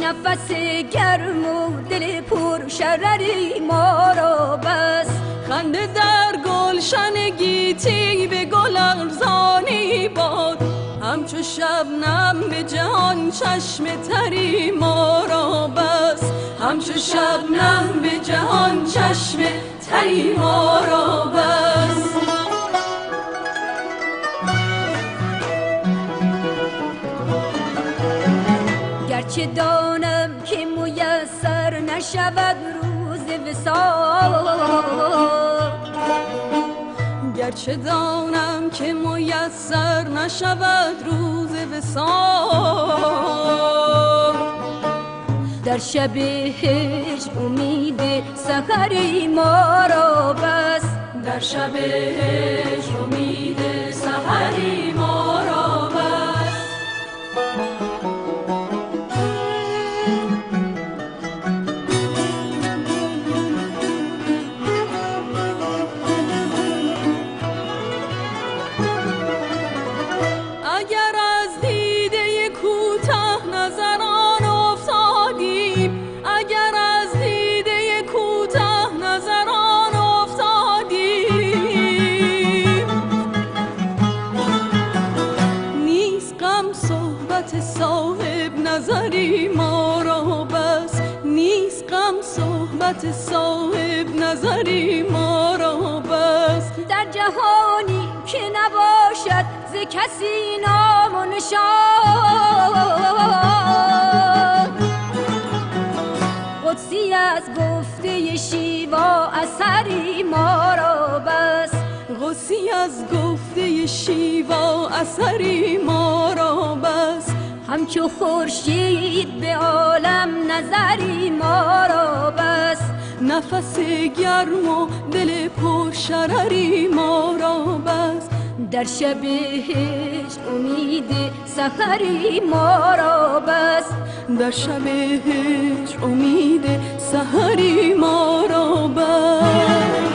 نفس گرم و دل پر شرری ما را بس. خنده در گلشن گیتی به گل ارزانی باد، همچو شبنم به جهان چشم تری ما را بس. همچو شبنم به جهان چشم تری ما را بس. گرچه دانم که میسر نشود روز وصال، گرچه دانم که میسر نشود روز وصال، در شب هجر امید سحری ما را بس. در شب هجر امید سحری ما را بس. اگر از دیده کوته نظران افتادیم، اگر از دیده کوته نظران افتادیم، نیست غم صحبت صاحب نظری ما را بس. نیست غم صحبت صاحب نظری ما را بس. در جهانی که نباشد ز کسی نام و نشان، قدسی از گفته شیوا اثری ما را بس. قدسی از گفته شیوا اثری ما را بس. همچو خورشید به عالم نظری ما را بس. نفس گرم و دل پر شرری ما را بس. در شب هجر امید سحری ما را بس. در شب هجر امید سحری ما را بس.